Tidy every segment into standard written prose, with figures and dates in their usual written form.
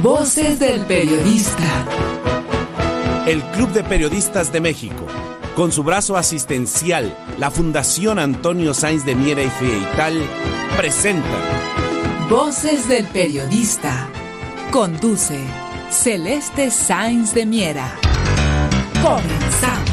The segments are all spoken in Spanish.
Voces del Periodista. El Club de Periodistas de México, con su brazo asistencial, la Fundación Antonio Sáenz de Miera y Frieital, presenta Voces del Periodista. Conduce Celeste Sáenz de Miera. Comenzamos.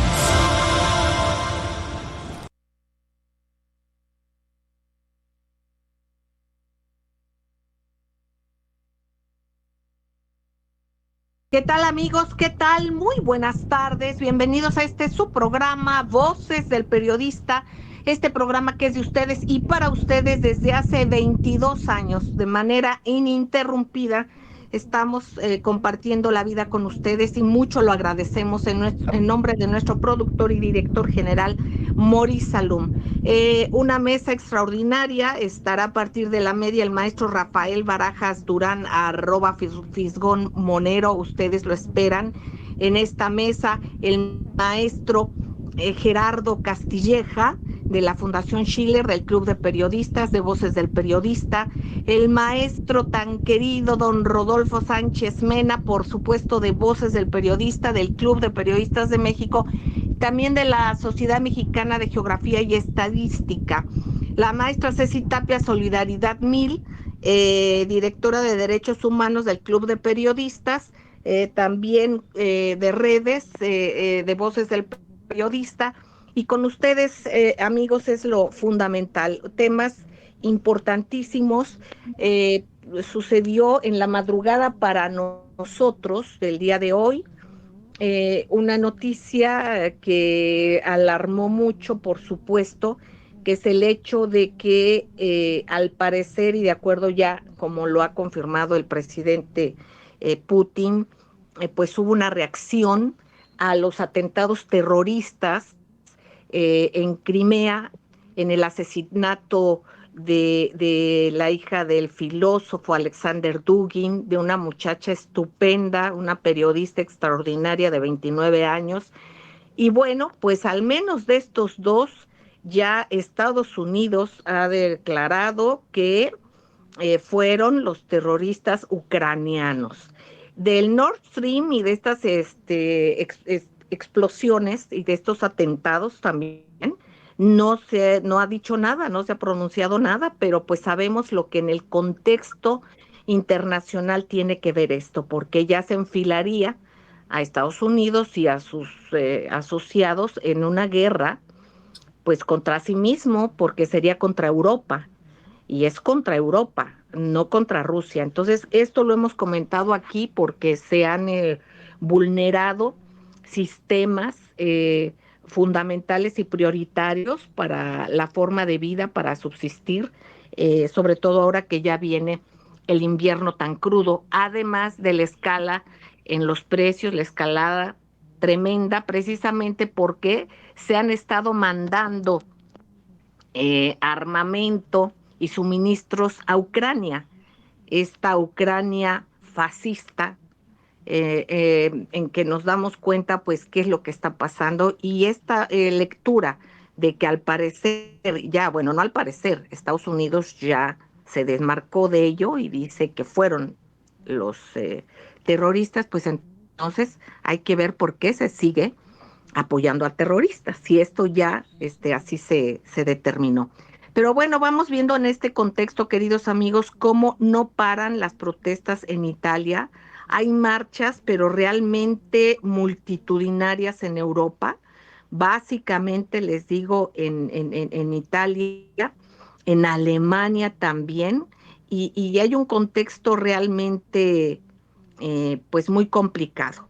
¿Qué tal, amigos? ¿Qué tal? Muy buenas tardes. Bienvenidos a su programa Voces del Periodista. Este programa que es de ustedes y para ustedes desde hace 22 años, de manera ininterrumpida. Estamos compartiendo la vida con ustedes y mucho lo agradecemos en nombre de nuestro productor y director general, Maurice Salum. Una mesa extraordinaria estará a partir de la media el maestro Rafael Barajas Durán, @Fisgón Monero, ustedes lo esperan. En esta mesa el maestro Gerardo Castilleja, de la Fundación Schiller, del Club de Periodistas, de Voces del Periodista, el maestro tan querido don Rodolfo Sánchez Mena, por supuesto, de Voces del Periodista, del Club de Periodistas de México, también de la Sociedad Mexicana de Geografía y Estadística, la maestra Ceci Tapia Solidaridad 1000, directora de Derechos Humanos del Club de Periodistas, también de redes, de Voces del Periodista. Y con ustedes, amigos, es lo fundamental. Temas importantísimos. Sucedió en la madrugada para nosotros del día de hoy una noticia que alarmó mucho, por supuesto, que es el hecho de que al parecer, y de acuerdo ya como lo ha confirmado el presidente Putin, pues hubo una reacción a los atentados terroristas en Crimea, en el asesinato de la hija del filósofo Alexander Dugin, de una muchacha estupenda, una periodista extraordinaria de 29 años. Y bueno, pues al menos de estos dos, ya Estados Unidos ha declarado que fueron los terroristas ucranianos. Del Nord Stream y de estas explosiones y de estos atentados también, no ha dicho nada, no se ha pronunciado nada, pero pues sabemos lo que en el contexto internacional tiene que ver esto, porque ya se enfilaría a Estados Unidos y a sus asociados en una guerra, pues contra sí mismo, porque sería contra Europa, y es contra Europa, no contra Rusia. Entonces, esto lo hemos comentado aquí porque se han vulnerado sistemas fundamentales y prioritarios para la forma de vida, para subsistir, sobre todo ahora que ya viene el invierno tan crudo, además de la escala en los precios, la escalada tremenda, precisamente porque se han estado mandando armamento y suministros a Ucrania, esta Ucrania fascista, en que nos damos cuenta pues qué es lo que está pasando, y esta lectura de que al parecer, ya, bueno, no al parecer, Estados Unidos ya se desmarcó de ello y dice que fueron los terroristas, pues entonces hay que ver por qué se sigue apoyando a terroristas, si esto ya así se determinó. Pero bueno, vamos viendo en este contexto, queridos amigos, cómo no paran las protestas en Italia. Hay marchas, pero realmente multitudinarias en Europa. Básicamente, les digo, en Italia, en Alemania también, y hay un contexto realmente pues muy complicado.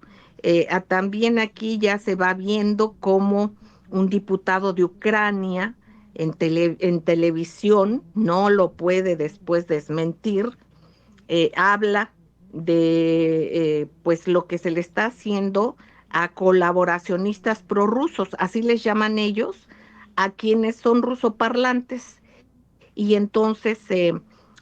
También aquí ya se va viendo cómo un diputado de Ucrania en televisión, no lo puede después desmentir, habla de pues lo que se le está haciendo a colaboracionistas prorrusos, así les llaman ellos, a quienes son rusoparlantes, y entonces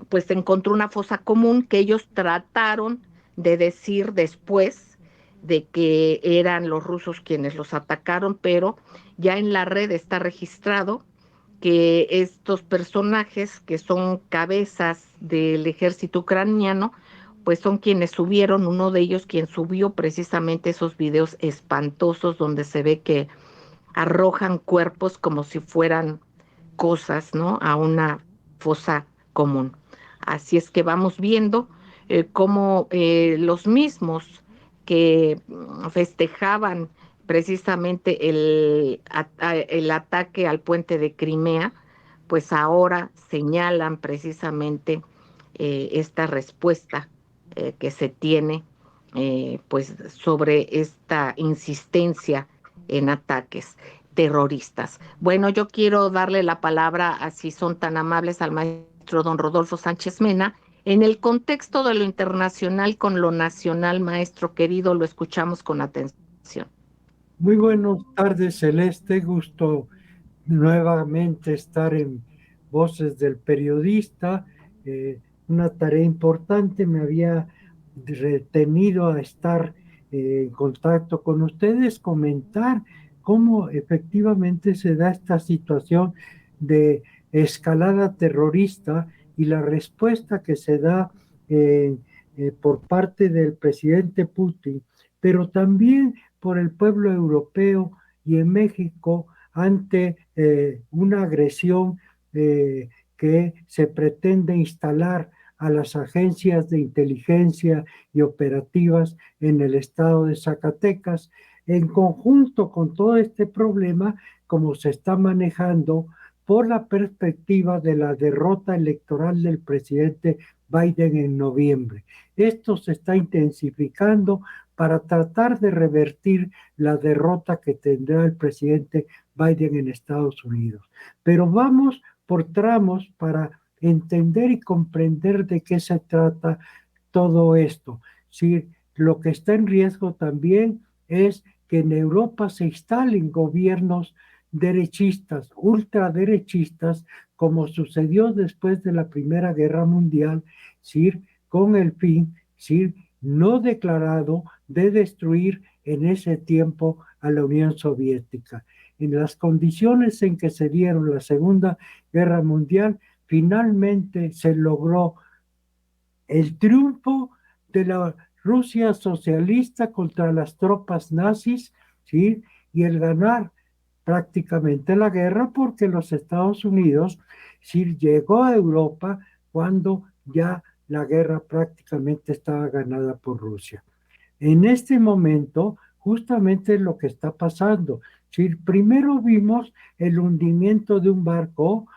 pues se encontró una fosa común que ellos trataron de decir después de que eran los rusos quienes los atacaron, pero ya en la red está registrado que estos personajes que son cabezas del ejército ucraniano pues son quienes subieron, uno de ellos quien subió precisamente esos videos espantosos donde se ve que arrojan cuerpos como si fueran cosas, ¿no? A una fosa común. Así es que vamos viendo cómo los mismos que festejaban precisamente el ataque al puente de Crimea, pues ahora señalan precisamente esta respuesta que se tiene pues sobre esta insistencia en ataques terroristas. Bueno, yo quiero darle la palabra, si son tan amables, al maestro don Rodolfo Sánchez Mena. En el contexto de lo internacional con lo nacional, maestro querido, lo escuchamos con atención. Muy buenas tardes, Celeste. Gusto nuevamente estar en Voces del Periodista. Una tarea importante, me había retenido a estar en contacto con ustedes, comentar cómo efectivamente se da esta situación de escalada terrorista y la respuesta que se da por parte del presidente Putin, pero también por el pueblo europeo y en México ante una agresión que se pretende instalar a las agencias de inteligencia y operativas en el estado de Zacatecas, en conjunto con todo este problema, como se está manejando por la perspectiva de la derrota electoral del presidente Biden en noviembre. Esto se está intensificando para tratar de revertir la derrota que tendrá el presidente Biden en Estados Unidos. Pero vamos por tramos para entender y comprender de qué se trata todo esto. Sí, lo que está en riesgo también es que en Europa se instalen gobiernos derechistas, ultraderechistas, como sucedió después de la Primera Guerra Mundial, ¿sí? Con el fin, ¿sí?, no declarado de destruir en ese tiempo a la Unión Soviética. En las condiciones en que se dieron la Segunda Guerra Mundial, finalmente se logró el triunfo de la Rusia socialista contra las tropas nazis, ¿sí?, y el ganar prácticamente la guerra, porque los Estados Unidos sí llegó a Europa cuando ya la guerra prácticamente estaba ganada por Rusia. En este momento, justamente lo que está pasando. Si primero vimos el hundimiento de un barco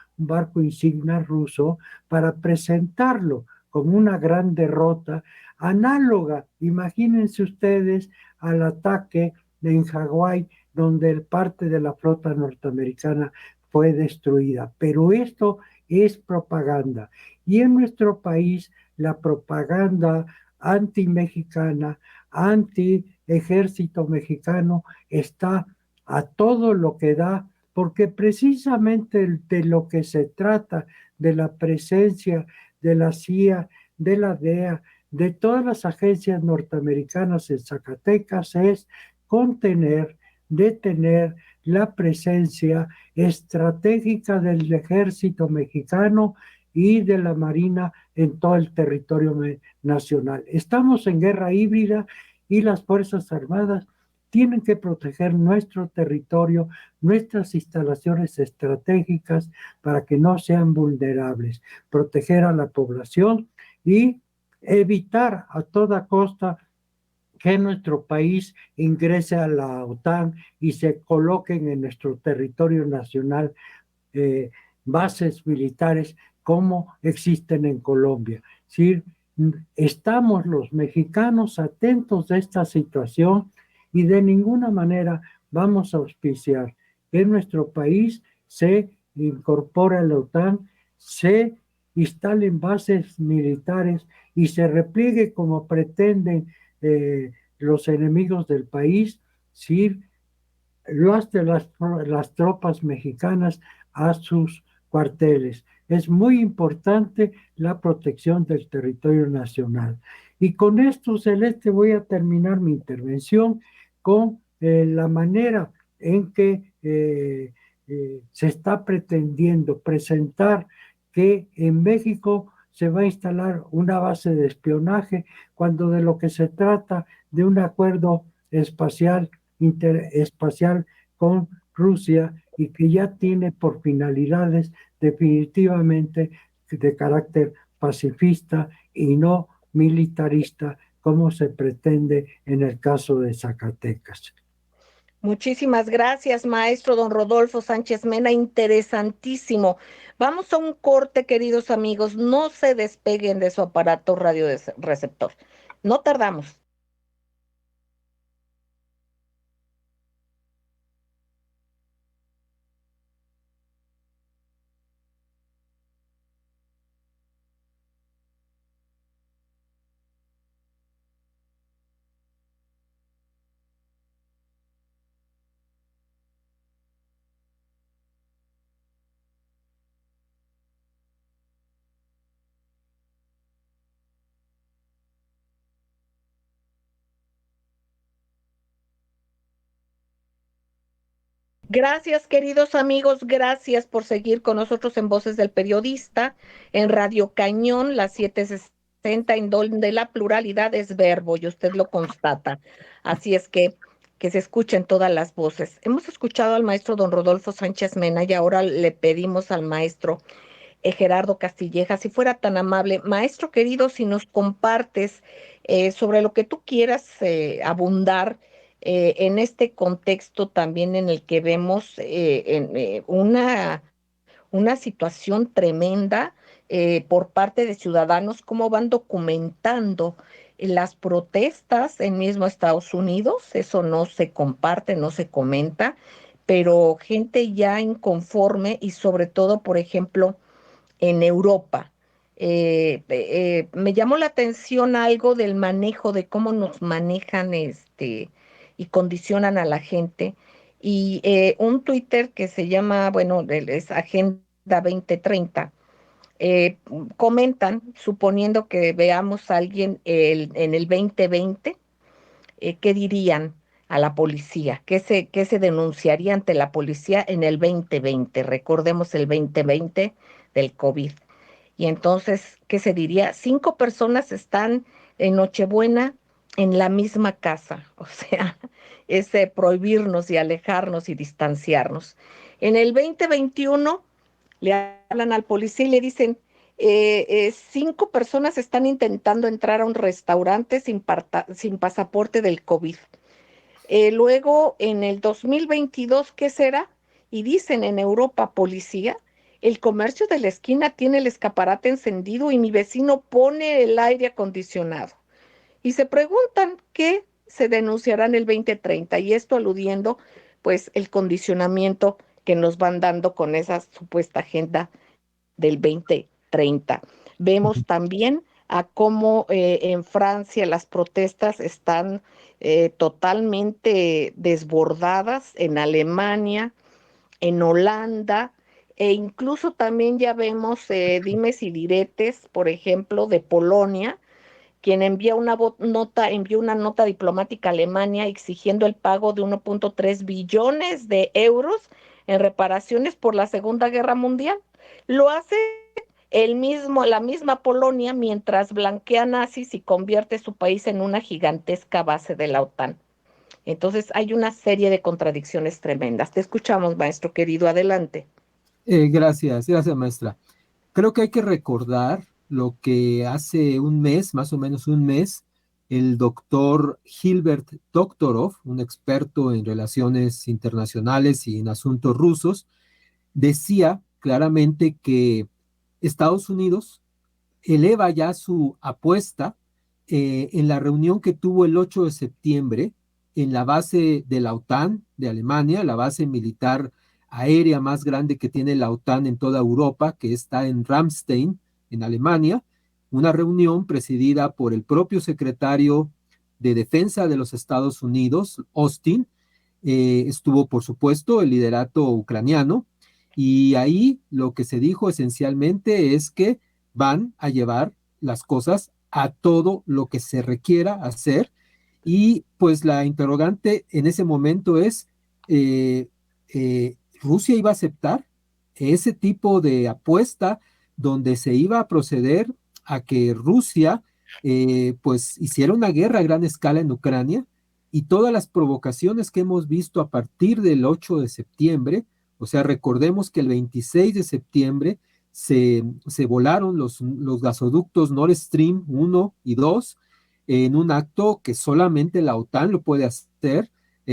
insignia ruso, para presentarlo como una gran derrota, análoga, imagínense ustedes, al ataque en Hawái, donde parte de la flota norteamericana fue destruida. Pero esto es propaganda. Y en nuestro país, la propaganda anti-mexicana, anti-ejército mexicano, está a todo lo que da, porque precisamente de lo que se trata, de la presencia de la CIA, de la DEA, de todas las agencias norteamericanas en Zacatecas, es contener, detener la presencia estratégica del ejército mexicano y de la Marina en todo el territorio nacional. Estamos en guerra híbrida y las Fuerzas Armadas tienen que proteger nuestro territorio, nuestras instalaciones estratégicas para que no sean vulnerables, proteger a la población y evitar a toda costa que nuestro país ingrese a la OTAN y se coloquen en nuestro territorio nacional bases militares como existen en Colombia. ¿Sí? Estamos los mexicanos atentos a esta situación y de ninguna manera vamos a auspiciar que nuestro país se incorpore a la OTAN, se instalen bases militares y se repliegue como pretenden los enemigos del país, ¿sí?, las tropas mexicanas a sus cuarteles. Es muy importante la protección del territorio nacional. Y con esto, Celeste, voy a terminar mi intervención con la manera en que se está pretendiendo presentar que en México se va a instalar una base de espionaje cuando de lo que se trata de un acuerdo espacial, interespacial con Rusia y que ya tiene por finalidades definitivamente de carácter pacifista y no militarista, como se pretende en el caso de Zacatecas. Muchísimas gracias, maestro don Rodolfo Sánchez Mena, interesantísimo. Vamos a un corte, queridos amigos, no se despeguen de su aparato radioreceptor. No tardamos. Gracias, queridos amigos, gracias por seguir con nosotros en Voces del Periodista, en Radio Cañón, la 760, en donde la pluralidad es verbo, y usted lo constata. Así es que se escuchen todas las voces. Hemos escuchado al maestro don Rodolfo Sánchez Mena y ahora le pedimos al maestro Gerardo Castilleja, si fuera tan amable. Maestro querido, si nos compartes sobre lo que tú quieras abundar en este contexto también en el que vemos una situación tremenda por parte de ciudadanos, cómo van documentando las protestas en mismo Estados Unidos, eso no se comparte, no se comenta, pero gente ya inconforme y sobre todo, por ejemplo, en Europa. Me llamó la atención algo del manejo, de cómo nos manejan y condicionan a la gente. Y un Twitter que se llama, bueno, es Agenda 2030, comentan, suponiendo que veamos a alguien en el 2020, ¿qué dirían a la policía? Qué se denunciaría ante la policía en el 2020? Recordemos el 2020 del COVID. Y entonces, ¿qué se diría? 5 personas están en Nochebuena en la misma casa. O sea, es prohibirnos y alejarnos y distanciarnos. En el 2021 le hablan al policía y le dicen, 5 personas están intentando entrar a un restaurante sin pasaporte del COVID. Luego, en el 2022, ¿qué será? Y dicen en Europa, policía, el comercio de la esquina tiene el escaparate encendido y mi vecino pone el aire acondicionado. Y se preguntan qué se denunciará en el 2030, y esto aludiendo, pues, el condicionamiento que nos van dando con esa supuesta agenda del 2030. Vemos también a cómo en Francia las protestas están totalmente desbordadas, en Alemania, en Holanda, e incluso también ya vemos dimes y diretes, por ejemplo, de Polonia, quien envió una nota diplomática a Alemania exigiendo el pago de 1.3 billones de euros en reparaciones por la Segunda Guerra Mundial. Lo hace la misma Polonia, mientras blanquea nazis y convierte su país en una gigantesca base de la OTAN. Entonces hay una serie de contradicciones tremendas. Te escuchamos, maestro querido, adelante. Gracias, maestra. Creo que hay que recordar lo que hace un mes, más o menos un mes, el doctor Hilbert Doktorov, un experto en relaciones internacionales y en asuntos rusos, decía claramente que Estados Unidos eleva ya su apuesta en la reunión que tuvo el 8 de septiembre en la base de la OTAN de Alemania, la base militar aérea más grande que tiene la OTAN en toda Europa, que está en Ramstein, en Alemania, una reunión presidida por el propio secretario de Defensa de los Estados Unidos, Austin. Estuvo, por supuesto, el liderato ucraniano, y ahí lo que se dijo esencialmente es que van a llevar las cosas a todo lo que se requiera hacer, y pues la interrogante en ese momento es, ¿Rusia iba a aceptar ese tipo de apuesta donde se iba a proceder a que Rusia pues hiciera una guerra a gran escala en Ucrania, y todas las provocaciones que hemos visto a partir del 8 de septiembre, o sea, recordemos que el 26 de septiembre se volaron los gasoductos Nord Stream 1 y 2 en un acto que solamente la OTAN lo puede hacer.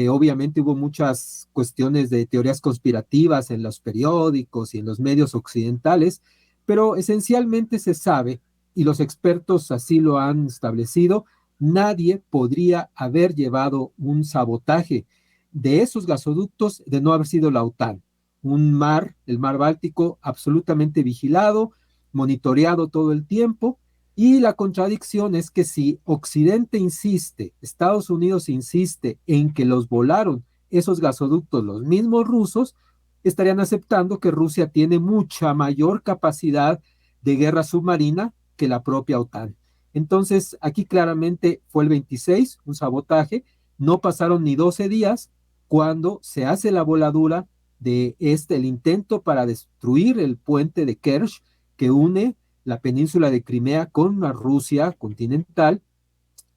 Obviamente hubo muchas cuestiones de teorías conspirativas en los periódicos y en los medios occidentales, pero esencialmente se sabe, y los expertos así lo han establecido, nadie podría haber llevado un sabotaje de esos gasoductos de no haber sido la OTAN. Un mar, el mar Báltico, absolutamente vigilado, monitoreado todo el tiempo, y la contradicción es que si Occidente insiste, Estados Unidos insiste en que los volaron esos gasoductos los mismos rusos, estarían aceptando que Rusia tiene mucha mayor capacidad de guerra submarina que la propia OTAN. Entonces, aquí claramente fue el 26, un sabotaje, no pasaron ni 12 días cuando se hace la voladura de el intento para destruir el puente de Kerch que une la península de Crimea con la Rusia continental,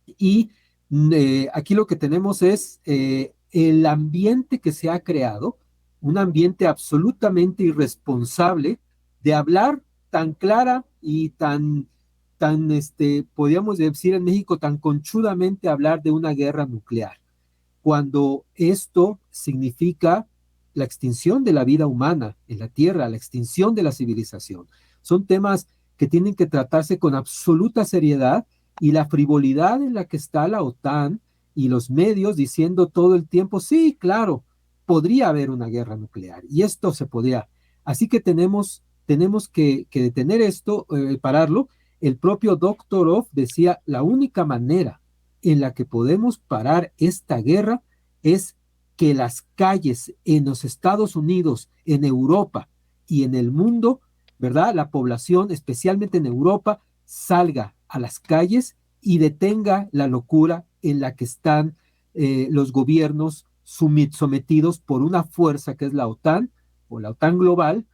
y aquí lo que tenemos es el ambiente que se ha creado, un ambiente absolutamente irresponsable de hablar tan clara y tan podríamos decir en México, tan conchudamente hablar de una guerra nuclear, cuando esto significa la extinción de la vida humana en la Tierra, la extinción de la civilización. Son temas que tienen que tratarse con absoluta seriedad, y la frivolidad en la que está la OTAN y los medios diciendo todo el tiempo, sí, claro, podría haber una guerra nuclear, y esto se podría. Así que tenemos que detener esto, pararlo. El propio Doktorov decía, la única manera en la que podemos parar esta guerra es que las calles en los Estados Unidos, en Europa y en el mundo, ¿verdad? La población, especialmente en Europa, salga a las calles y detenga la locura en la que están los gobiernos sometidos por una fuerza que es la OTAN, o la OTAN global,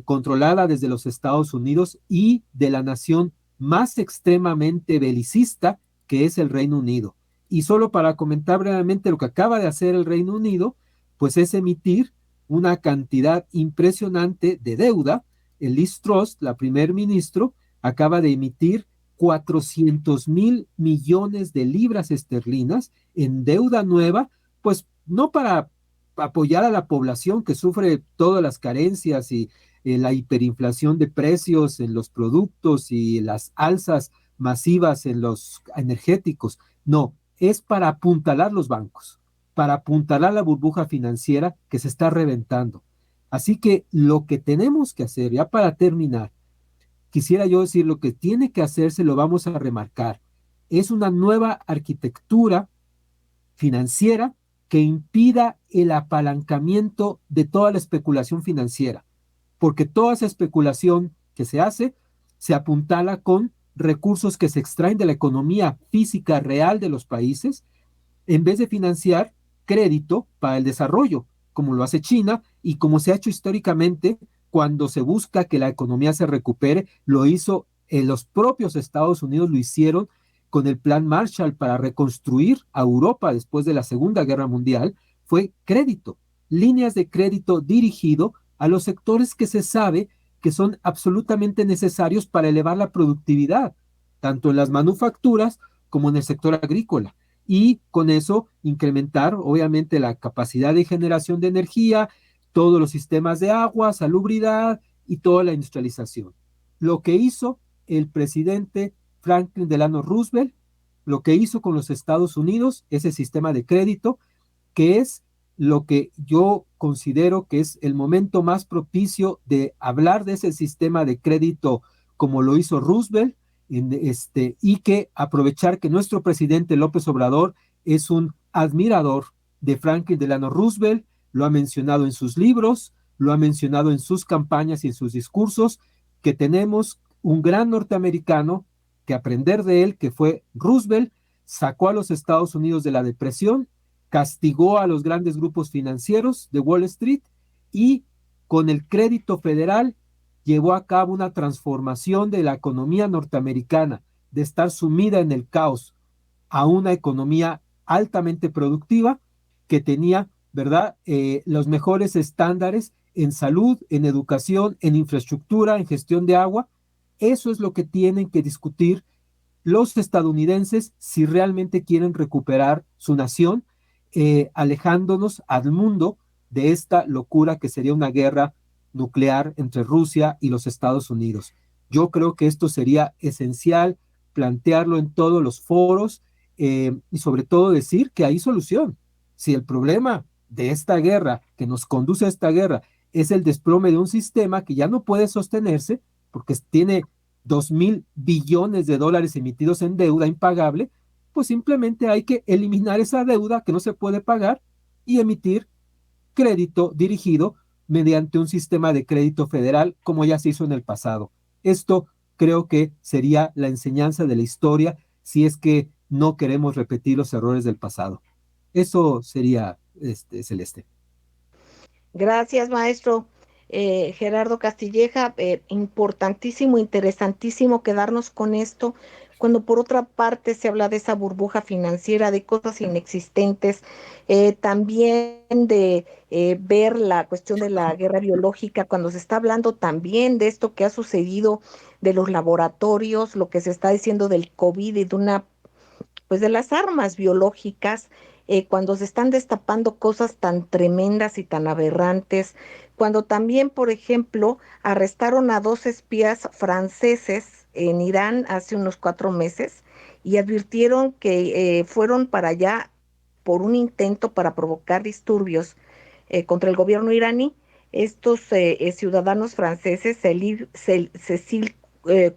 controlada desde los Estados Unidos y de la nación más extremadamente belicista, que es el Reino Unido. Y solo para comentar brevemente lo que acaba de hacer el Reino Unido, pues es emitir una cantidad impresionante de deuda. El Liz Truss, la primer ministro, acaba de emitir 400,000 millones de libras esterlinas en deuda nueva, pues no para apoyar a la población que sufre todas las carencias y la hiperinflación de precios en los productos y las alzas masivas en los energéticos. No, es para apuntalar los bancos, para apuntalar la burbuja financiera que se está reventando. Así que lo que tenemos que hacer, ya para terminar, quisiera yo decir, lo que tiene que hacerse, lo vamos a remarcar, es una nueva arquitectura financiera que impida el apalancamiento de toda la especulación financiera, porque toda esa especulación que se hace se apuntala con recursos que se extraen de la economía física real de los países, en vez de financiar crédito para el desarrollo, como lo hace China y como se ha hecho históricamente cuando se busca que la economía se recupere. Lo hizo los propios Estados Unidos, lo hicieron con el Plan Marshall para reconstruir a Europa después de la Segunda Guerra Mundial. Fue crédito, líneas de crédito dirigido a los sectores que se sabe que son absolutamente necesarios para elevar la productividad, tanto en las manufacturas como en el sector agrícola, y con eso incrementar obviamente la capacidad de generación de energía, todos los sistemas de agua, salubridad y toda la industrialización. Lo que hizo el presidente Franklin Delano Roosevelt, lo que hizo con los Estados Unidos, ese sistema de crédito, que es lo que yo considero que es el momento más propicio de hablar de ese sistema de crédito como lo hizo Roosevelt, y que aprovechar que nuestro presidente López Obrador es un admirador de Franklin Delano Roosevelt, lo ha mencionado en sus libros, lo ha mencionado en sus campañas y en sus discursos, que tenemos un gran norteamericano que aprender de él, que fue Roosevelt, sacó a los Estados Unidos de la depresión, castigó a los grandes grupos financieros de Wall Street y con el crédito federal llevó a cabo una transformación de la economía norteamericana, de estar sumida en el caos, a una economía altamente productiva que tenía, ¿verdad?, los mejores estándares en salud, en educación, en infraestructura, en gestión de agua. Eso es lo que tienen que discutir los estadounidenses si realmente quieren recuperar su nación, alejándonos al mundo de esta locura que sería una guerra nuclear entre Rusia y los Estados Unidos. Yo creo que esto sería esencial plantearlo en todos los foros, y sobre todo decir que hay solución. Si el problema de esta guerra, que nos conduce a esta guerra, es el desplome de un sistema que ya no puede sostenerse porque tiene 2.000 billones de dólares emitidos en deuda impagable, pues simplemente hay que eliminar esa deuda que no se puede pagar y emitir crédito dirigido mediante un sistema de crédito federal como ya se hizo en el pasado. Esto creo que sería la enseñanza de la historia si es que no queremos repetir los errores del pasado. Eso sería, Celeste. Gracias, maestro. Gerardo Castilleja, importantísimo, interesantísimo quedarnos con esto, cuando por otra parte se habla de esa burbuja financiera, de cosas inexistentes, también de ver la cuestión de la guerra biológica, cuando se está hablando también de esto que ha sucedido de los laboratorios, lo que se está diciendo del COVID y de una, pues de las armas biológicas, cuando se están destapando cosas tan tremendas y tan aberrantes, cuando también, por ejemplo, arrestaron a 2 espías franceses en Irán hace unos 4 meses y advirtieron que fueron para allá por un intento para provocar disturbios contra el gobierno iraní. Estos ciudadanos franceses, Cecil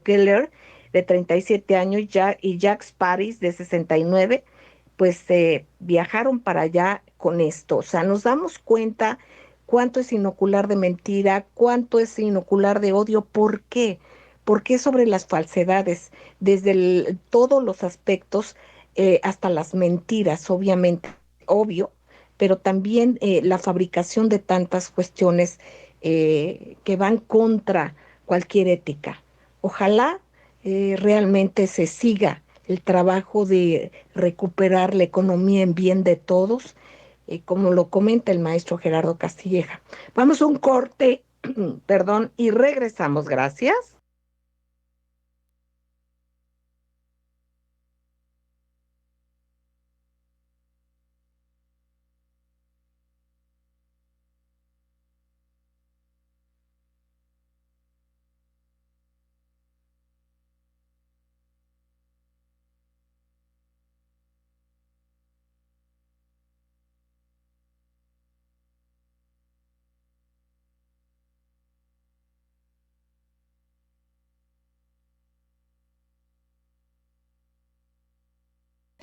Keller, de 37 años, y Jacques Paris, de 69, pues viajaron para allá con esto. O sea, nos damos cuenta cuánto es inocular de mentira, cuánto es inocular de odio. ¿Por qué? Porque sobre las falsedades, desde todos los aspectos, hasta las mentiras, obviamente, obvio, pero también la fabricación de tantas cuestiones que van contra cualquier ética. Ojalá realmente se siga el trabajo de recuperar la economía en bien de todos, como lo comenta el maestro Gerardo Castilleja. Vamos a un corte, perdón, y regresamos. Gracias.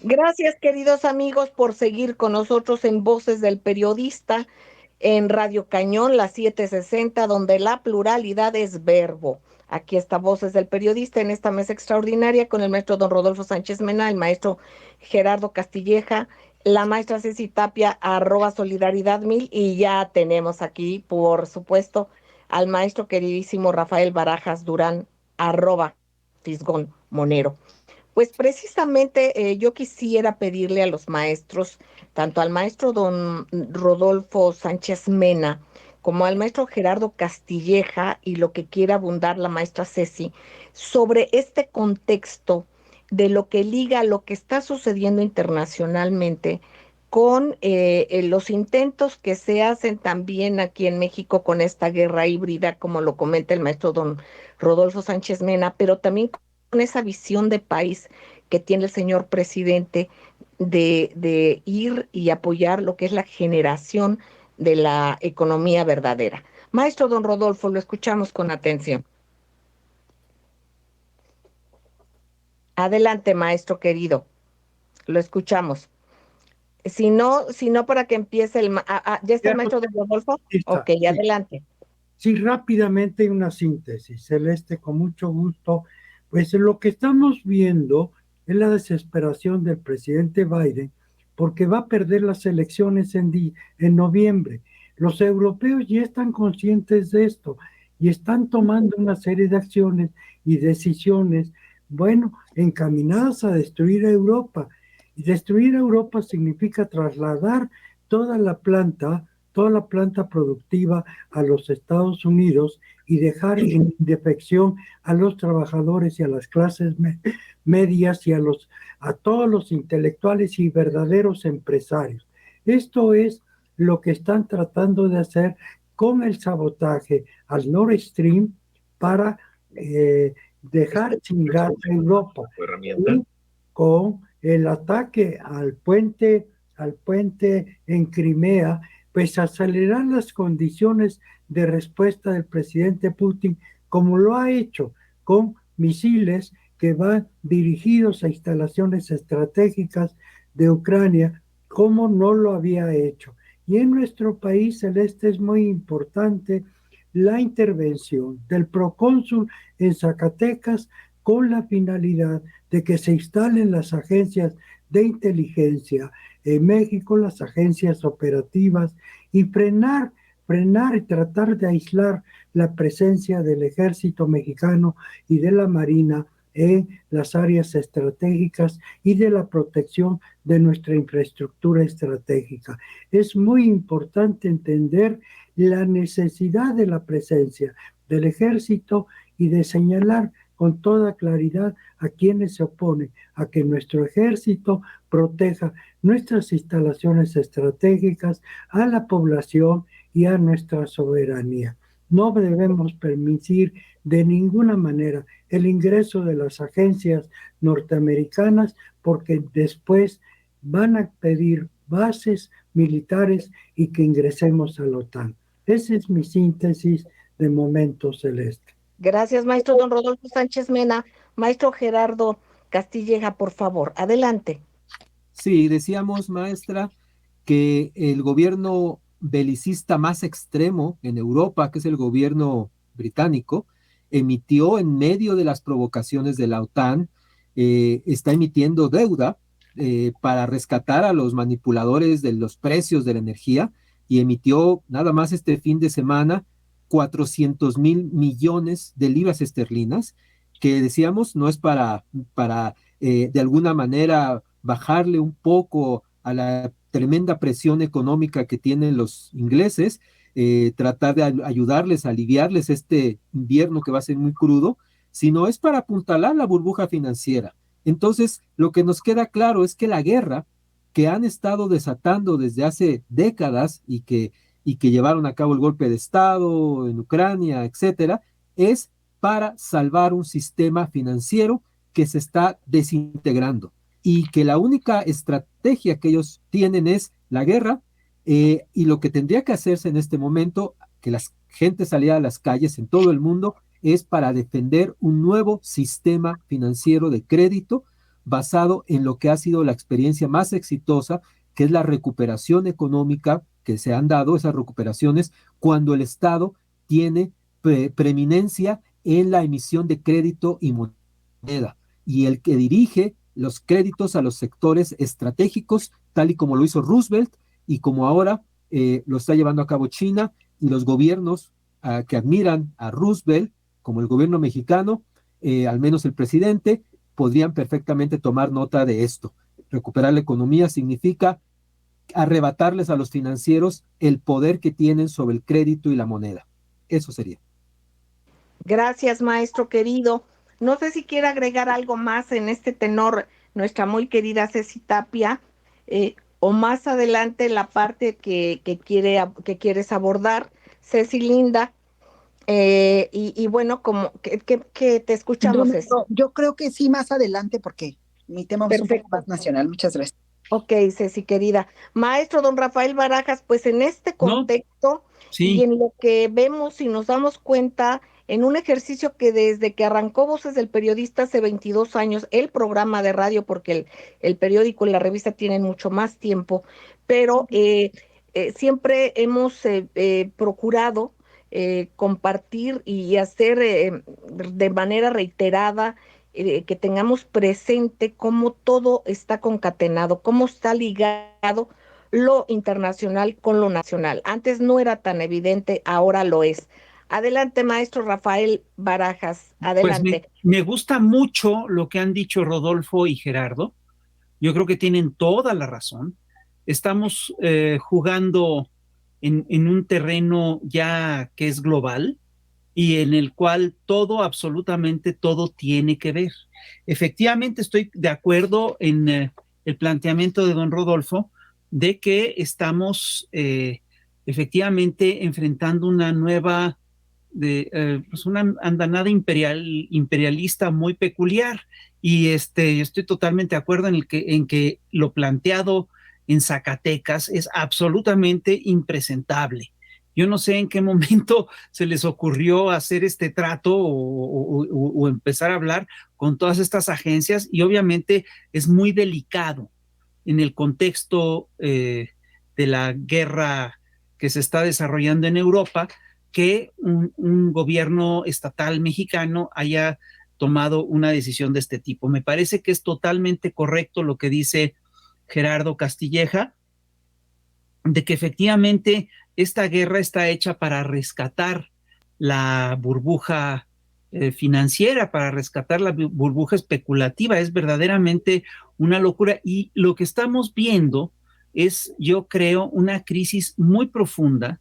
Gracias, queridos amigos, por seguir con nosotros en Voces del Periodista, en Radio Cañón, la 760, donde la pluralidad es verbo. Aquí está Voces del Periodista en esta mesa extraordinaria con el maestro don Rodolfo Sánchez Mena, el maestro Gerardo Castilleja, la maestra Ceci Tapia, @Solidaridad 1000, y ya tenemos aquí, por supuesto, al maestro queridísimo Rafael Barajas Durán, @Fisgón Monero. Pues precisamente yo quisiera pedirle a los maestros, tanto al maestro don Rodolfo Sánchez Mena, como al maestro Gerardo Castilleja, y lo que quiera abundar la maestra Ceci, sobre este contexto de lo que liga lo que está sucediendo internacionalmente con los intentos que se hacen también aquí en México con esta guerra híbrida, como lo comenta el maestro don Rodolfo Sánchez Mena, pero también con esa visión de país que tiene el señor presidente de ir y apoyar lo que es la generación de la economía verdadera. Maestro don Rodolfo, lo escuchamos con atención. Adelante, maestro querido, lo escuchamos. Si no, para que empiece ¿ya está el maestro don Rodolfo? Ok, Sí. adelante. Sí, rápidamente una síntesis, Celeste, con mucho gusto. Pues lo que estamos viendo es la desesperación del presidente Biden porque va a perder las elecciones en noviembre. Los europeos ya están conscientes de esto y están tomando una serie de acciones y decisiones, bueno, encaminadas a destruir a Europa. Y destruir a Europa significa trasladar toda la planta productiva a los Estados Unidos y dejar en indefección a los trabajadores y a las clases medias y a todos los intelectuales y verdaderos empresarios. Esto es lo que están tratando de hacer con el sabotaje al Nord Stream para dejar sin gas a Europa. Y con el ataque al puente en Crimea, pues acelerar las condiciones de respuesta del presidente Putin, como lo ha hecho con misiles que van dirigidos a instalaciones estratégicas de Ucrania, como no lo había hecho. Y en nuestro país, Celeste, es muy importante la intervención del procónsul en Zacatecas con la finalidad de que se instalen las agencias de inteligencia en México, las agencias operativas, y frenar y tratar de aislar la presencia del ejército mexicano y de la Marina en las áreas estratégicas y de la protección de nuestra infraestructura estratégica. Es muy importante entender la necesidad de la presencia del ejército y de señalar con toda claridad a quienes se oponen a que nuestro ejército proteja nuestras instalaciones estratégicas, a la población y a nuestra soberanía. No debemos permitir de ninguna manera el ingreso de las agencias norteamericanas, porque después van a pedir bases militares y que ingresemos a la OTAN. Esa es mi síntesis de momento, Celeste. Gracias, maestro don Rodolfo Sánchez Mena. Maestro Gerardo Castilleja, por favor, adelante. Sí, decíamos, maestra, que el gobierno belicista más extremo en Europa, que es el gobierno británico, emitió en medio de las provocaciones de la OTAN, está emitiendo deuda para rescatar a los manipuladores de los precios de la energía, y emitió nada más este fin de semana 400,000 millones de libras esterlinas, que decíamos no es para de alguna manera bajarle un poco a la tremenda presión económica que tienen los ingleses, tratar de ayudarles, aliviarles este invierno que va a ser muy crudo, sino es para apuntalar la burbuja financiera. Entonces, lo que nos queda claro es que la guerra que han estado desatando desde hace décadas y que llevaron a cabo el golpe de Estado en Ucrania, etcétera, es para salvar un sistema financiero que se está desintegrando, y que la única estrategia que ellos tienen es la guerra, y lo que tendría que hacerse en este momento, que la gente saliera a las calles en todo el mundo, es para defender un nuevo sistema financiero de crédito basado en lo que ha sido la experiencia más exitosa, que es la recuperación económica que se han dado, esas recuperaciones, cuando el Estado tiene preeminencia en la emisión de crédito y moneda, y el que dirige los créditos a los sectores estratégicos, tal y como lo hizo Roosevelt, y como ahora lo está llevando a cabo China, y los gobiernos que admiran a Roosevelt, como el gobierno mexicano, al menos el presidente, podrían perfectamente tomar nota de esto. Recuperar la economía significa arrebatarles a los financieros el poder que tienen sobre el crédito y la moneda. Eso sería. Gracias, maestro querido. No sé si quiere agregar algo más en este tenor nuestra muy querida Ceci Tapia, o más adelante la parte que quieres abordar, Ceci Linda. Y bueno, como que te escuchamos. Yo creo que sí, más adelante, porque mi tema es un poco más nacional. Muchas gracias. Ok, Ceci querida. Maestro don Rafael Barajas, pues en este contexto, Sí. Y en lo que vemos y nos damos cuenta, en un ejercicio que desde que arrancó Voces del Periodista hace 22 años, el programa de radio, porque el periódico y la revista tienen mucho más tiempo, pero siempre hemos procurado compartir y hacer de manera reiterada, que tengamos presente cómo todo está concatenado, cómo está ligado lo internacional con lo nacional. Antes no era tan evidente, ahora lo es. Adelante, maestro Rafael Barajas, Pues adelante. me gusta mucho lo que han dicho Rodolfo y Gerardo. Yo creo que tienen toda la razón. Estamos jugando en un terreno ya que es global y en el cual todo, absolutamente todo tiene que ver. Efectivamente, estoy de acuerdo en el planteamiento de don Rodolfo de que estamos efectivamente enfrentando una nueva, pues una andanada imperialista muy peculiar. Y estoy totalmente de acuerdo en que lo planteado en Zacatecas es absolutamente impresentable. Yo no sé en qué momento se les ocurrió hacer este trato o empezar a hablar con todas estas agencias, y obviamente es muy delicado en el contexto de la guerra que se está desarrollando en Europa, que un gobierno estatal mexicano haya tomado una decisión de este tipo. Me parece que es totalmente correcto lo que dice Gerardo Castilleja, de que efectivamente esta guerra está hecha para rescatar la burbuja financiera, para rescatar la burbuja especulativa. Es verdaderamente una locura, y lo que estamos viendo es, yo creo, una crisis muy profunda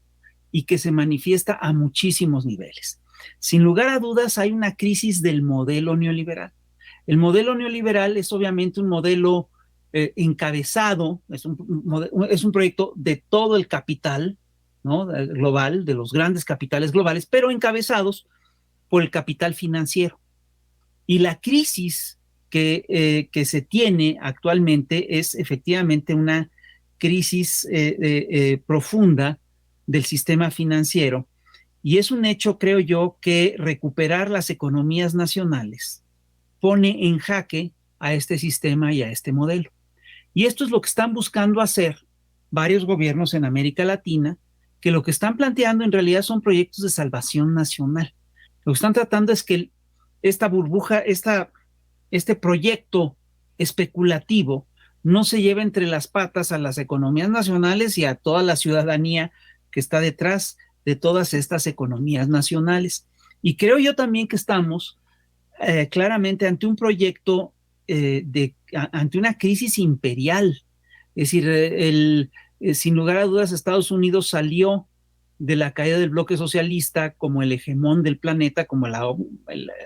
y que se manifiesta a muchísimos niveles. Sin lugar a dudas, hay una crisis del modelo neoliberal. El modelo neoliberal es obviamente un modelo encabezado, es un proyecto de todo el capital, ¿no?, global, de los grandes capitales globales, pero encabezados por el capital financiero. Y la crisis que se tiene actualmente es efectivamente una crisis profunda del sistema financiero, y es un hecho, creo yo, que recuperar las economías nacionales pone en jaque a este sistema y a este modelo. Y esto es lo que están buscando hacer varios gobiernos en América Latina, que lo que están planteando en realidad son proyectos de salvación nacional. Lo que están tratando es que esta burbuja, este proyecto especulativo no se lleve entre las patas a las economías nacionales y a toda la ciudadanía que está detrás de todas estas economías nacionales. Y creo yo también que estamos claramente ante un proyecto ante una crisis imperial. Es decir, sin lugar a dudas, Estados Unidos salió de la caída del bloque socialista como el hegemón del planeta, como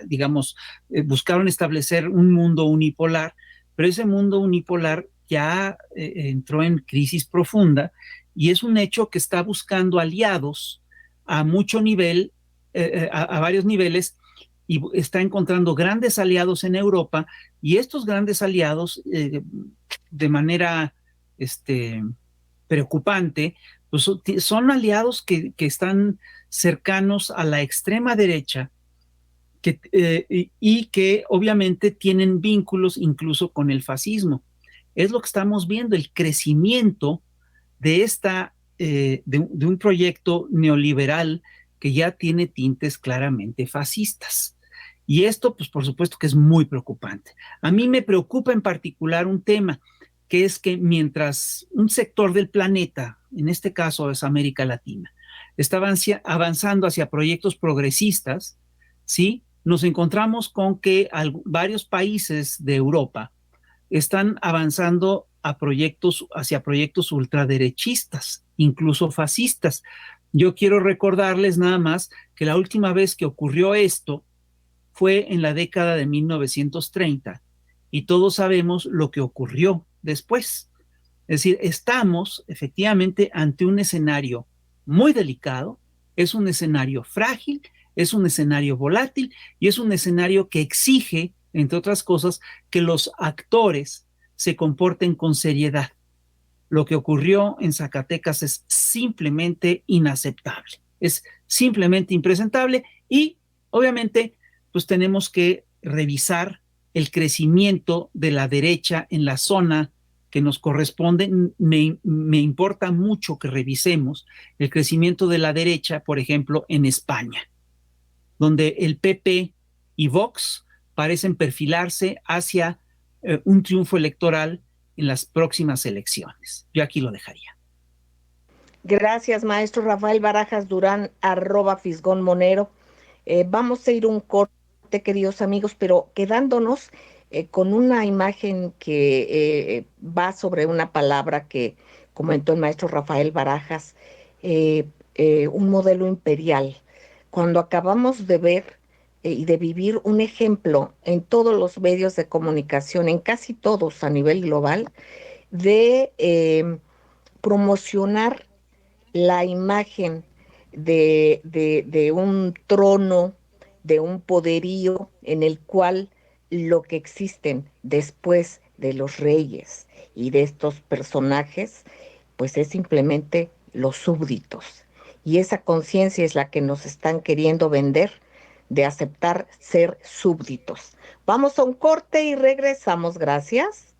digamos, buscaron establecer un mundo unipolar, pero ese mundo unipolar ya entró en crisis profunda, y es un hecho que está buscando aliados a mucho nivel, a varios niveles, y está encontrando grandes aliados en Europa, y estos grandes aliados de manera preocupante, pues son aliados que están cercanos a la extrema derecha, y que obviamente tienen vínculos incluso con el fascismo. Es lo que estamos viendo, el crecimiento de de un proyecto neoliberal que ya tiene tintes claramente fascistas. Y esto, pues por supuesto que es muy preocupante. A mí me preocupa en particular un tema, que es que mientras un sector del planeta, en este caso es América Latina, está avanzando hacia proyectos progresistas, ¿sí?, nos encontramos con que varios países de Europa están avanzando hacia proyectos ultraderechistas, incluso fascistas. Yo quiero recordarles nada más que la última vez que ocurrió esto fue en la década de 1930, y todos sabemos lo que ocurrió después. Es decir, estamos efectivamente ante un escenario muy delicado, es un escenario frágil, es un escenario volátil, y es un escenario que exige, entre otras cosas, que los actores se comporten con seriedad. Lo que ocurrió en Zacatecas es simplemente inaceptable, es simplemente impresentable, y obviamente pues tenemos que revisar el crecimiento de la derecha en la zona que nos corresponde. Me importa mucho que revisemos el crecimiento de la derecha, por ejemplo, en España, donde el PP y Vox parecen perfilarse hacia un triunfo electoral en las próximas elecciones. Yo aquí lo dejaría. Gracias, maestro Rafael Barajas Durán, @Fisgón Monero. Vamos a ir un corte, queridos amigos, pero quedándonos con una imagen que va sobre una palabra que comentó el maestro Rafael Barajas, un modelo imperial. Cuando acabamos de ver y de vivir un ejemplo en todos los medios de comunicación, en casi todos a nivel global, de promocionar la imagen de un trono, de un poderío en el cual lo que existen después de los reyes y de estos personajes, pues es simplemente los súbditos. Y esa conciencia es la que nos están queriendo vender, de aceptar ser súbditos. Vamos a un corte y regresamos. Gracias.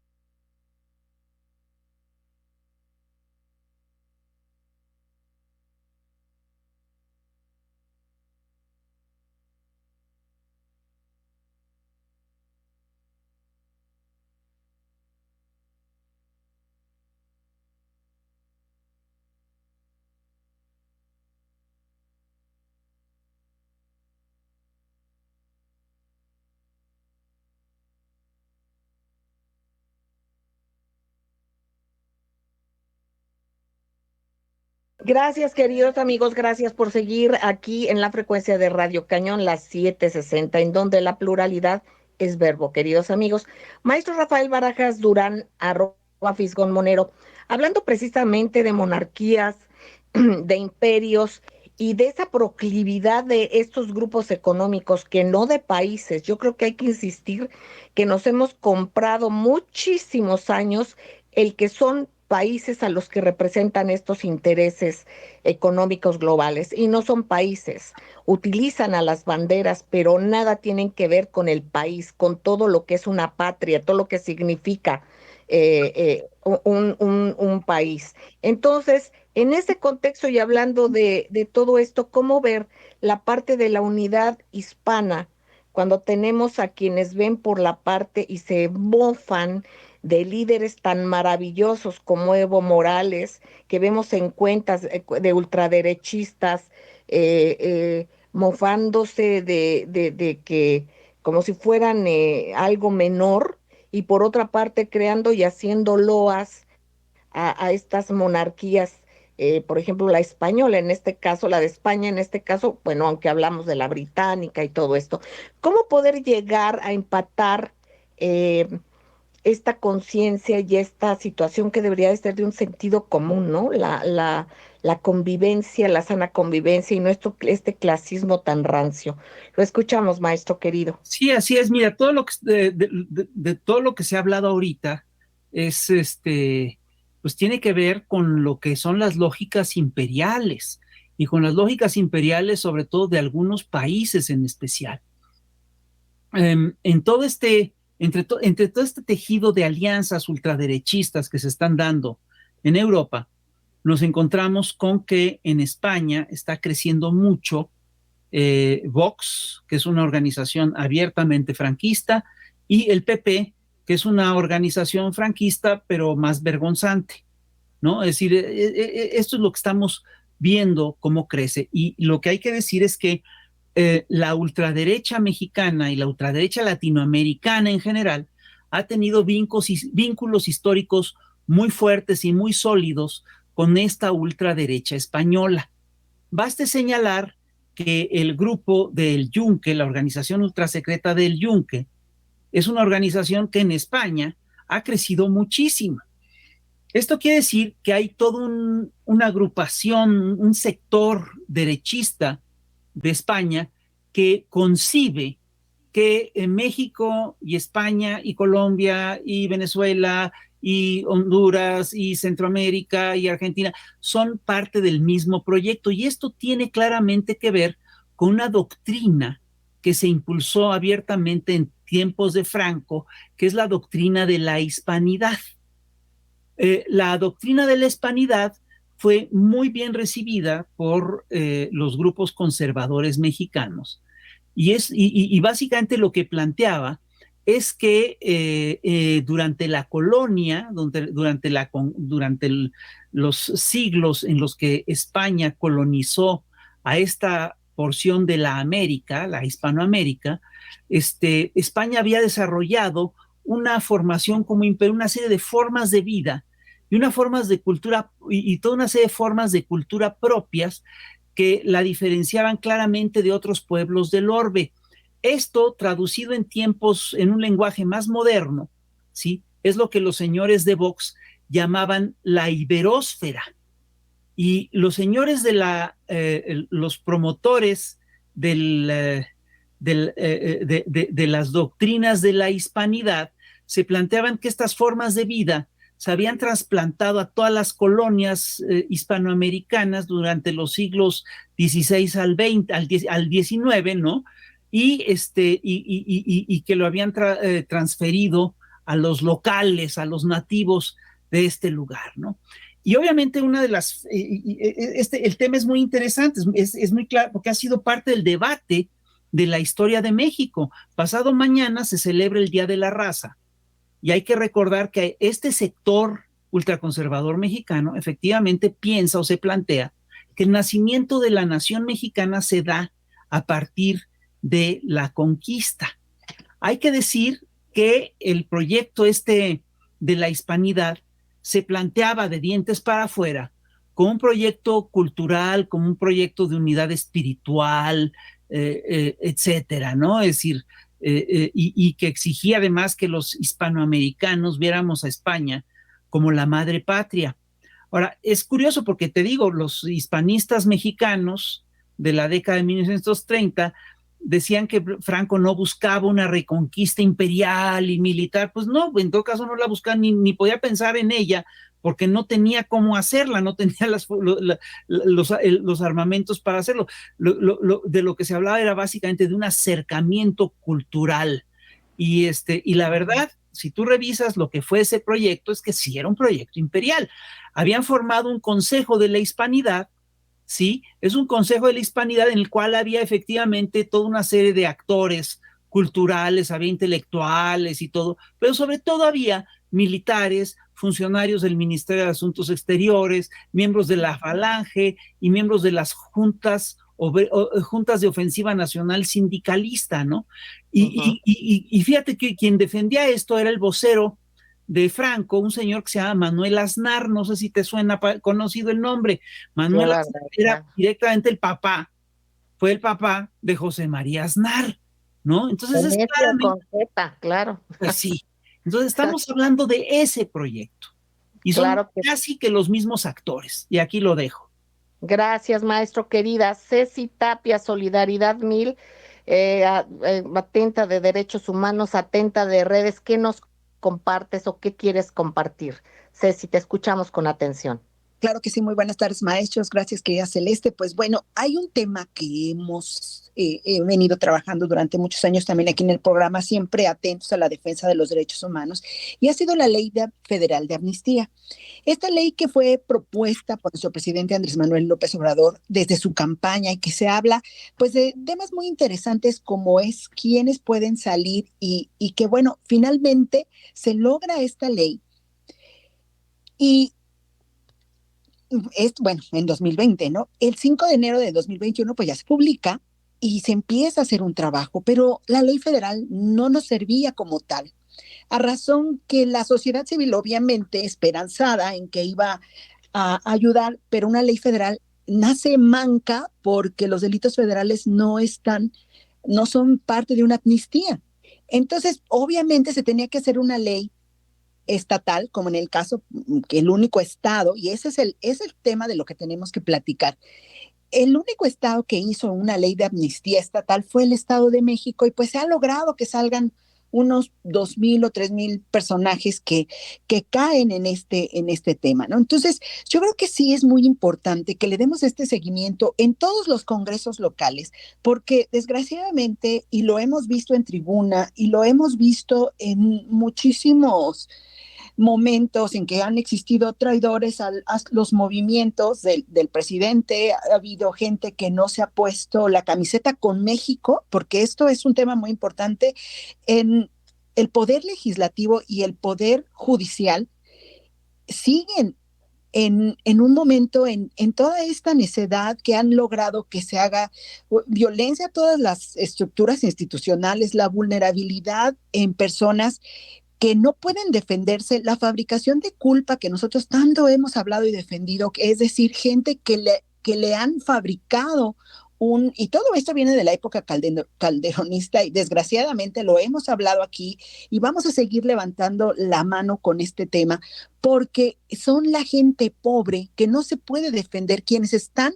Gracias, queridos amigos, gracias por seguir aquí en la frecuencia de Radio Cañón, las 760, en donde la pluralidad es verbo, queridos amigos. Maestro Rafael Barajas Durán, @Fisgón Monero, hablando precisamente de monarquías, de imperios y de esa proclividad de estos grupos económicos, que no de países. Yo creo que hay que insistir que nos hemos comprado muchísimos años el que son países a los que representan estos intereses económicos globales, y no son países. Utilizan a las banderas, pero nada tienen que ver con el país, con todo lo que es una patria, todo lo que significa un país. Entonces, en ese contexto y hablando de todo esto, ¿cómo ver la parte de la unidad hispana cuando tenemos a quienes ven por la parte y se mofan de líderes tan maravillosos como Evo Morales, que vemos en cuentas de ultraderechistas mofándose de que como si fueran algo menor, y por otra parte creando y haciendo loas a estas monarquías, por ejemplo, la española en este caso, la de España en este caso, bueno, aunque hablamos de la británica y todo esto, ¿cómo poder llegar a empatar eh, esta conciencia y esta situación que debería de ser de un sentido común, ¿no? La convivencia, la sana convivencia y no este clasismo tan rancio? Lo escuchamos, maestro querido. Sí, así es. Mira, todo lo que de todo lo que se ha hablado ahorita es pues tiene que ver con lo que son las lógicas imperiales, y con las lógicas imperiales, sobre todo de algunos países en especial. En todo entre todo este tejido de alianzas ultraderechistas que se están dando en Europa, nos encontramos con que en España está creciendo mucho Vox, que es una organización abiertamente franquista, y el PP, que es una organización franquista, pero más vergonzante, ¿no? Es decir, esto es lo que estamos viendo cómo crece, y lo que hay que decir es que la ultraderecha mexicana y la ultraderecha latinoamericana en general ha tenido vínculos históricos muy fuertes y muy sólidos con esta ultraderecha española. Baste señalar que el grupo del Yunque, la organización ultrasecreta del Yunque, es una organización que en España ha crecido muchísimo. Esto quiere decir que hay toda una agrupación, un sector derechista de España que concibe que en México y España y Colombia y Venezuela y Honduras y Centroamérica y Argentina son parte del mismo proyecto, y esto tiene claramente que ver con una doctrina que se impulsó abiertamente en tiempos de Franco, que es la doctrina de la hispanidad. La doctrina de la hispanidad fue muy bien recibida por los grupos conservadores mexicanos, y básicamente lo que planteaba es que durante la colonia, los siglos en los que España colonizó a esta porción de la América, la Hispanoamérica, España había desarrollado una formación como imperio, una serie de formas de vida y unas formas de cultura y toda una serie de formas de cultura propias que la diferenciaban claramente de otros pueblos del orbe. Esto, traducido en tiempos, en un lenguaje más moderno, ¿sí? Es lo que los señores de Vox llamaban la iberósfera. Y los señores los promotores de las doctrinas de la hispanidad se planteaban que estas formas de vida se habían trasplantado a todas las colonias hispanoamericanas durante los siglos XVI al XIX, ¿no? Y que lo habían transferido a los locales, a los nativos de este lugar, ¿no? Y obviamente una de las, el tema es muy interesante, es muy claro, porque ha sido parte del debate de la historia de México. Pasado mañana se celebra el Día de la Raza, y hay que recordar que este sector ultraconservador mexicano efectivamente piensa o se plantea que el nacimiento de la nación mexicana se da a partir de la conquista. Hay que decir que el proyecto de la hispanidad se planteaba de dientes para afuera como un proyecto cultural, como un proyecto de unidad espiritual, etcétera, ¿no? Es decir, y que exigía además que los hispanoamericanos viéramos a España como la madre patria. Ahora, es curioso porque te digo, los hispanistas mexicanos de la década de 1930 decían que Franco no buscaba una reconquista imperial y militar. Pues no, en todo caso no la buscaba, ni podía pensar en ella, porque no tenía cómo hacerla, no tenía los armamentos para hacerlo. De lo que se hablaba era básicamente de un acercamiento cultural. Y la verdad, si tú revisas lo que fue ese proyecto, es que sí era un proyecto imperial. Habían formado un consejo de la hispanidad, ¿sí? Es un consejo de la hispanidad en el cual había efectivamente toda una serie de actores culturales, había intelectuales y todo, pero sobre todo había militares, funcionarios del Ministerio de Asuntos Exteriores, miembros de la Falange y miembros de las juntas de ofensiva nacional sindicalista, ¿no? Y fíjate que quien defendía esto era el vocero de Franco, un señor que se llama Manuel Aznar, no sé si te suena conocido el nombre. Manuel Aznar era directamente fue el papá de José María Aznar, ¿no? Entonces es claramente, claro. Pues sí. Entonces estamos hablando de ese proyecto. Y son casi que los mismos actores. Y aquí lo dejo. Gracias, maestro querida. Ceci Tapia, Solidaridad 1000, atenta de derechos humanos, atenta de redes. ¿Qué nos compartes o qué quieres compartir? Ceci, te escuchamos con atención. Claro que sí, muy buenas tardes, maestros. Gracias, querida Celeste. Pues bueno, hay un tema que hemos venido trabajando durante muchos años también aquí en el programa, siempre atentos a la defensa de los derechos humanos, y ha sido la Ley Federal de Amnistía. Esta ley que fue propuesta por nuestro presidente Andrés Manuel López Obrador desde su campaña, y que se habla pues de temas muy interesantes como es quiénes pueden salir y que bueno, finalmente se logra esta ley. Y bueno, en 2020, ¿no? El 5 de enero de 2021 pues ya se publica y se empieza a hacer un trabajo, pero la ley federal no nos servía como tal, a razón que la sociedad civil, obviamente esperanzada en que iba a ayudar, pero una ley federal nace manca porque los delitos federales no son parte de una amnistía. Entonces, obviamente se tenía que hacer una ley estatal, como en el caso que el único estado, y ese es el tema de lo que tenemos que platicar. El único estado que hizo una ley de amnistía estatal fue el Estado de México, y pues se ha logrado que salgan unos 2,000 o 3,000 personajes que caen en este tema, ¿no? Entonces, yo creo que sí es muy importante que le demos este seguimiento en todos los congresos locales, porque desgraciadamente, y lo hemos visto en tribuna, y lo hemos visto en muchísimos momentos en que han existido traidores a los movimientos del presidente. Ha habido gente que no se ha puesto la camiseta con México, porque esto es un tema muy importante. En el poder legislativo y el poder judicial siguen en un momento, en toda esta necedad que han logrado que se haga violencia a todas las estructuras institucionales, la vulnerabilidad en personas que no pueden defenderse, la fabricación de culpa que nosotros tanto hemos hablado y defendido, es decir, gente que le han fabricado y todo esto viene de la época calderonista y desgraciadamente lo hemos hablado aquí y vamos a seguir levantando la mano con este tema porque son la gente pobre que no se puede defender, quienes están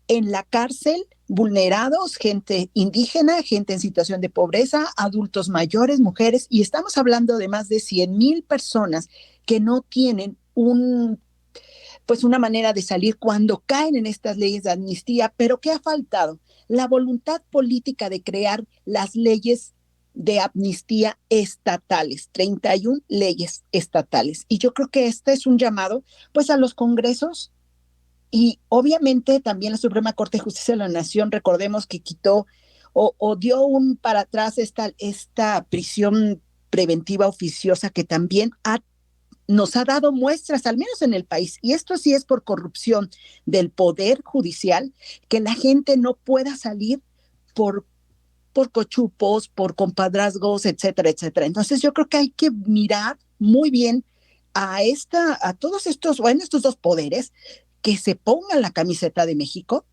en la cárcel vulnerados, gente indígena, gente en situación de pobreza, adultos mayores, mujeres, y estamos hablando de más de 100,000 personas que no tienen pues una manera de salir cuando caen en estas leyes de amnistía, pero ¿qué ha faltado? La voluntad política de crear las leyes de amnistía estatales, 31 leyes estatales. Y yo creo que este es un llamado pues a los congresos y obviamente también la Suprema Corte de Justicia de la Nación, recordemos que quitó o dio un para atrás esta prisión preventiva oficiosa que también nos ha dado muestras, al menos en el país, y esto sí es por corrupción del poder judicial, que la gente no pueda salir por cochupos, por compadrazgos, etcétera, etcétera. Entonces yo creo que hay que mirar muy bien a todos estos dos poderes, que se pongan la camiseta de México,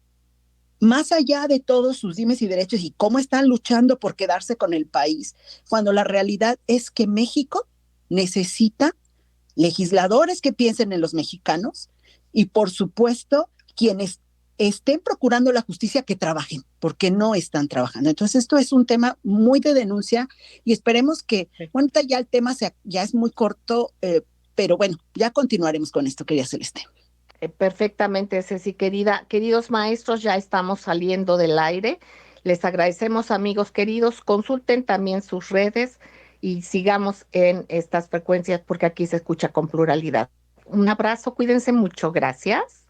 más allá de todos sus dimes y derechos y cómo están luchando por quedarse con el país, cuando la realidad es que México necesita legisladores que piensen en los mexicanos y, por supuesto, quienes estén procurando la justicia que trabajen, porque no están trabajando. Entonces, esto es un tema muy de denuncia y esperemos que, bueno, ya el tema ya es muy corto, pero bueno, ya continuaremos con esto, querida Celeste. Perfectamente, Ceci, querida. Queridos maestros, ya estamos saliendo del aire. Les agradecemos, amigos queridos. Consulten también sus redes y sigamos en estas frecuencias porque aquí se escucha con pluralidad. Un abrazo, cuídense mucho. Gracias.